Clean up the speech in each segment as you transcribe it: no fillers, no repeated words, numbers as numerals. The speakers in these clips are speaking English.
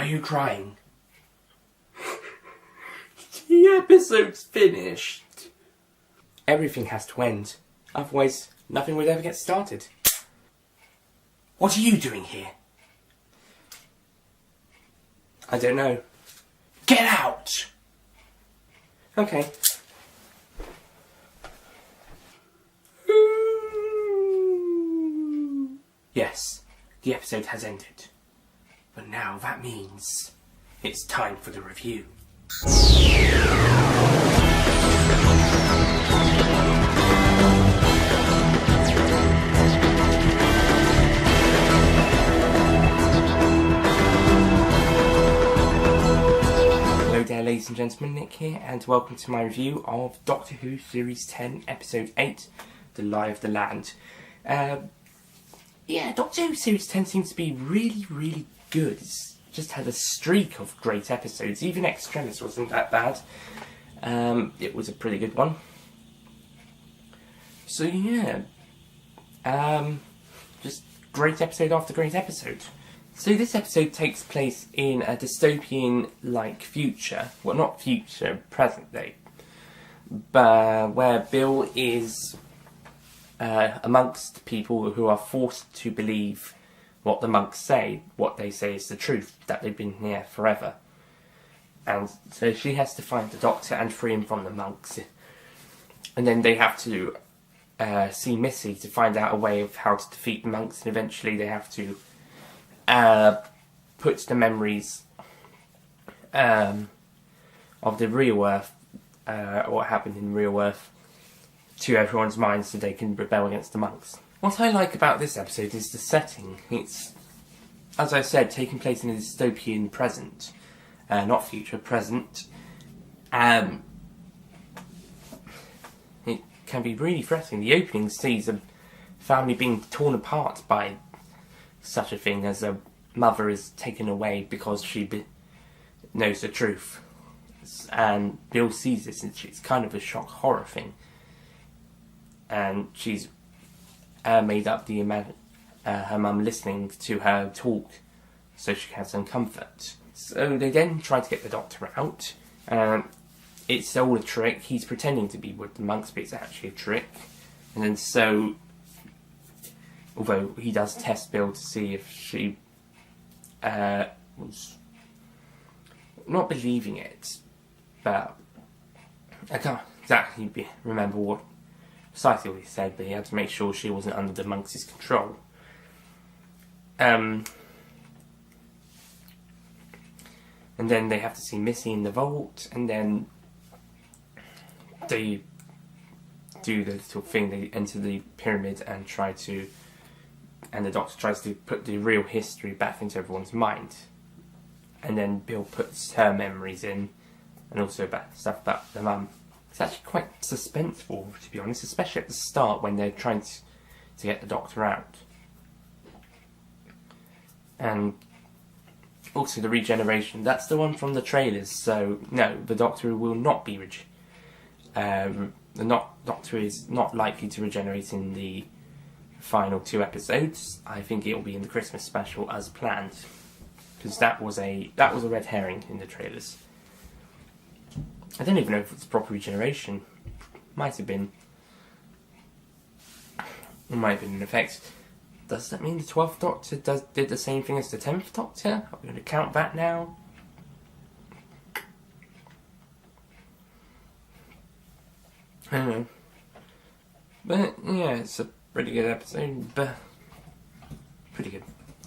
Why are you crying? The episode's finished. Everything has to end. Otherwise, nothing would ever get started. What are you doing here? I don't know. Get out! Okay. Yes, the episode has ended. But now that means it's time for the review. Hello there, ladies and gentlemen, Nick here, and welcome to my review of Doctor Who Series 10, Episode 8, The Lie of the Land. Yeah, Doctor Who Series 10 seems to be really, really good. It's just had a streak of great episodes. Even Extremis wasn't that bad. It was a pretty good one. So yeah, just great episode after great episode. So this episode takes place in a dystopian-like future. Well, not future, present day. But where Bill is amongst people who are forced to believe what the monks say. What they say is the truth, that they've been here forever. And so she has to find the Doctor and free him from the monks. And then they have to see Missy to find out a way of how to defeat the monks, and eventually they have to put the memories of the real Earth, what happened in real Earth, to everyone's minds so they can rebel against the monks. What I like about this episode is the setting. It's, as I said, taking place in a dystopian present, not future, present. It can be really threatening. The opening sees a family being torn apart by such a thing as a mother is taken away because she knows the truth. And Bill sees this, and it's kind of a shock horror thing. And she's made up her mum listening to her talk so she can have some comfort. So they then try to get the Doctor out. It's all a trick. He's pretending to be with the monks, but it's actually a trick. And then so, although he does test Bill to see if she was not believing it, but I can't exactly remember what precisely what he said, but he had to make sure she wasn't under the monks' control. And then they have to see Missy in the vault, and then they do the little thing, they enter the pyramid and the Doctor tries to put the real history back into everyone's mind. And then Bill puts her memories in, and also stuff about the mum. It's actually quite suspenseful, to be honest, especially at the start when they're trying to get the Doctor out. And also the regeneration, that's the one from the trailers, so no, the Doctor will not be the Doctor is not likely to regenerate in the final 2 episodes. I think it will be in the Christmas special as planned, because that was a red herring in the trailers. I don't even know if it's proper regeneration. Might have been. It might have been in effect. Does that mean the 12th Doctor did the same thing as the 10th Doctor? Are we going to count that now? I don't know. But yeah, it's a pretty good episode. But pretty good.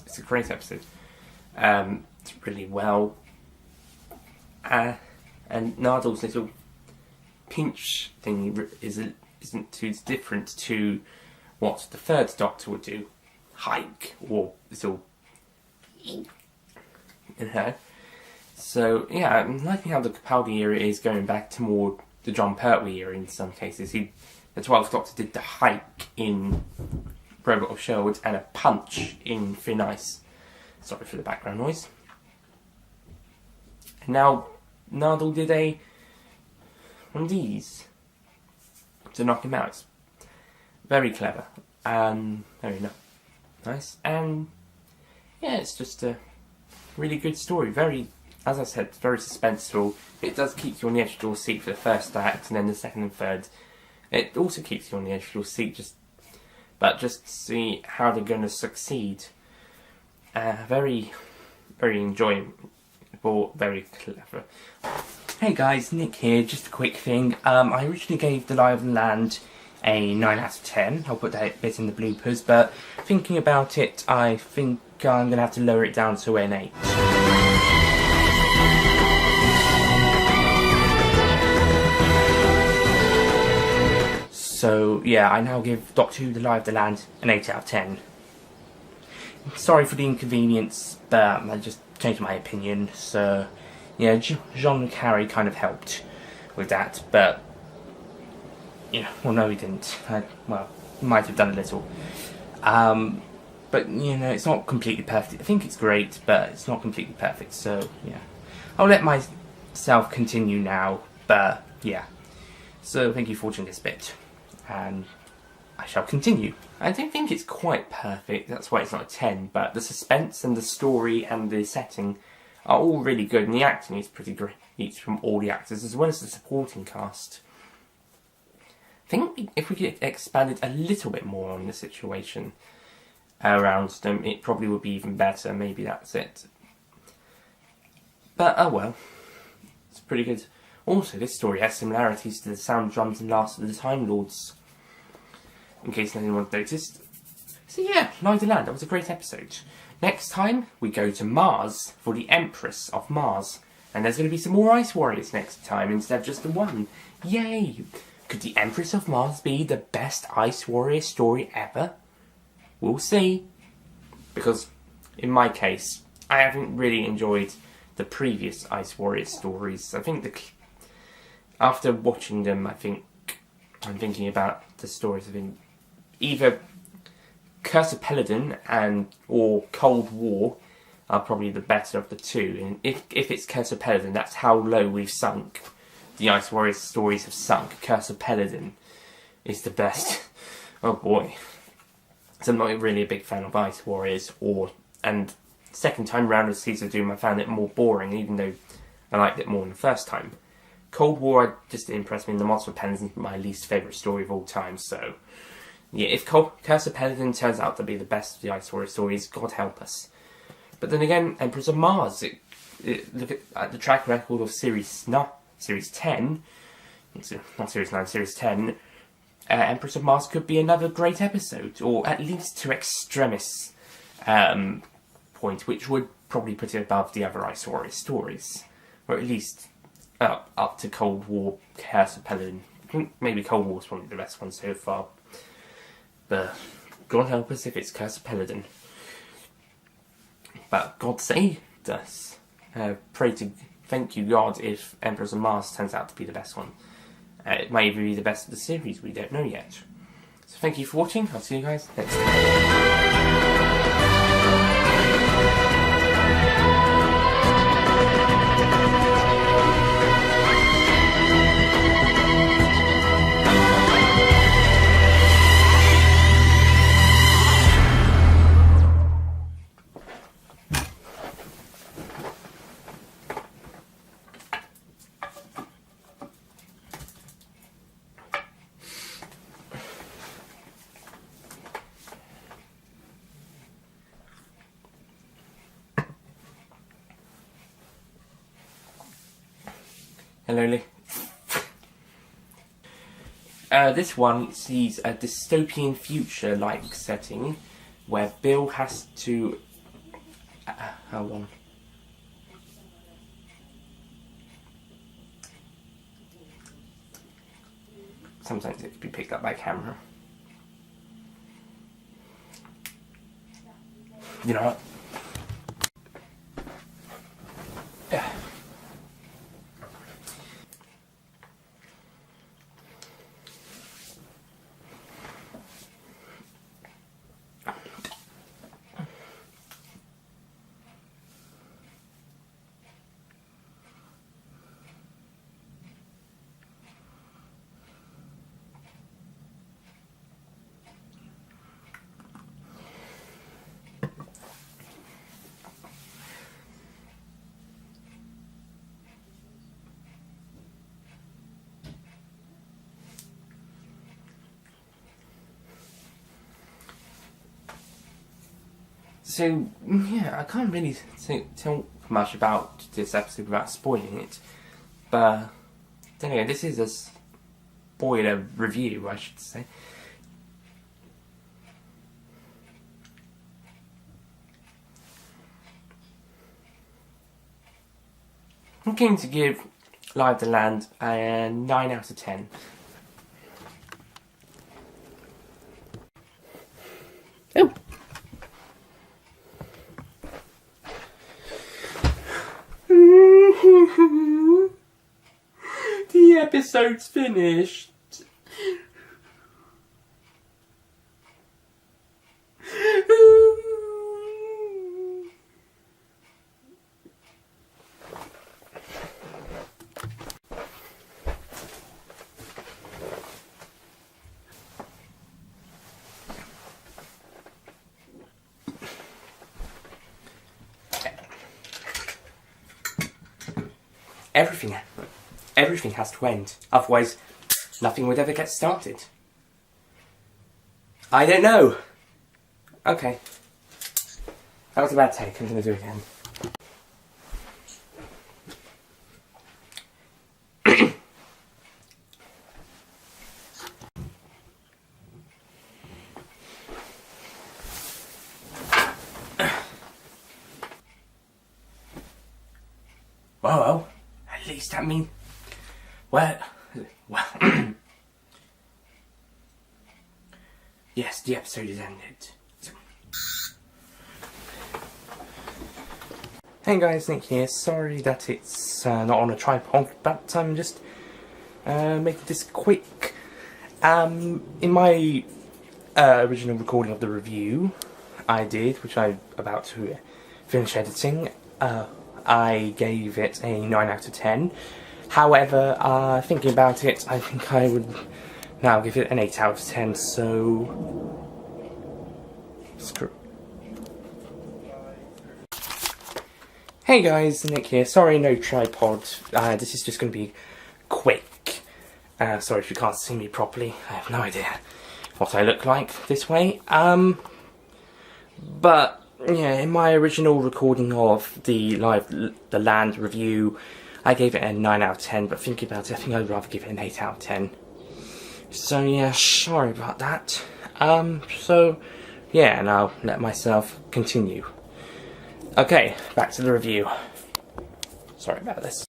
It's a great episode. It's really well. And Nardal's little pinch thing isn't too different to what the 3rd Doctor would do. Hike, or little, you know. So yeah, I'm liking how the Capaldi era is going back to more the John Pertwee era in some cases. The 12th Doctor did the hike in Robot of Sherwood and a punch in Thin Ice. Sorry for the background noise. And now Nardal did one of these to knock him out. It's very clever. Very nice. And yeah, it's just a really good story. Very, as I said, very suspenseful. It does keep you on the edge of your seat for the first act, and then the second and third. It also keeps you on the edge of your seat, just to see how they're going to succeed. Very, very enjoyable, very clever. Hey guys, Nick here, just a quick thing. I originally gave The Lie of the Land a 9 out of 10. I'll put that bit in the bloopers, but thinking about it, I think I'm going to have to lower it down to an 8. So, yeah, I now give Doctor Who The Lie of the Land an 8 out of 10. Sorry for the inconvenience, but I just changed my opinion, so... Yeah, Jean Le Carré kind of helped with that, but... Yeah, well, no, he didn't. Well, he might have done a little. But, you know, it's not completely perfect. I think it's great, but it's not completely perfect, so, yeah. I'll let myself continue now, but, yeah. So, thank you for watching this bit, and I shall continue. I don't think it's quite perfect, that's why it's not a 10, but the suspense and the story and the setting are all really good, and the acting is pretty great from all the actors, as well as the supporting cast. I think if we could expand it a little bit more on the situation around them, it probably would be even better. Maybe that's it. But, oh well. It's pretty good. Also, this story has similarities to the sound drums and Last of the Time Lords, in case anyone's noticed. So yeah, Lie of the Land, that was a great episode. Next time, we go to Mars for the Empress of Mars. And there's going to be some more Ice Warriors next time instead of just the one. Yay! Could the Empress of Mars be the best Ice Warrior story ever? We'll see. Because, in my case, I haven't really enjoyed the previous Ice Warrior stories. I think after watching them, I'm thinking about the stories of either Curse of Peladon or Cold War are probably the better of the two. And if it's Curse of Peladon, that's how low we've sunk. The Ice Warriors stories have sunk. Curse of Peladon is the best. Oh boy. So I'm not really a big fan of Ice Warriors, and second time round of Season Doom I found it more boring, even though I liked it more than the first time. Cold War just didn't impress me, and The Monster of Penance is my least favourite story of all time, so... Yeah, if Curse of Peladon turns out to be the best of the Ice Warrior stories, God help us. But then again, Empress of Mars, look at the track record of Series 10, not Series 9, Series 10, Empress of Mars could be another great episode, or at least to extremis point, which would probably put it above the other Ice Warrior stories, or at least up to Cold War, Curse of Peladon. I think maybe Cold War is probably the best one so far, but God help us if it's Curse of Peladon. But God save us. Thank you God if Empress of Mars turns out to be the best one. It may even be the best of the series, we don't know yet. So thank you for watching, I'll see you guys next time. Hello, Lee. This one sees a dystopian future-like setting where Bill has to... hold on. Sometimes it can be picked up by camera. You know what? Yeah. So, yeah, I can't really talk much about this episode without spoiling it. But, anyway, this is a spoiler review, I should say. I'm going to give Live the Land a 9 out of 10. Oh. The episode's finished. Everything has to end. Otherwise, nothing would ever get started. I don't know. Okay. That was a bad take. I'm going to do it again. Well, at least that means... Well... Yes, the episode is ended. Hey guys, Nick here. Sorry that it's not on a tripod, but I'm just making this quick. In my original recording of the review I did, which I'm about to finish editing, I gave it a 9 out of 10. However, thinking about it, I think I would now give it an 8 out of 10, so... Screw. Hey guys, Nick here. Sorry, no tripod. This is just going to be quick. Sorry if you can't see me properly. I have no idea what I look like this way. But... yeah, in my original recording of the Land review, I gave it a 9 out of 10, but thinking about it, I think I'd rather give it an 8 out of 10. So yeah, sorry about that. So, yeah, and I'll let myself continue. Okay, back to the review. Sorry about this.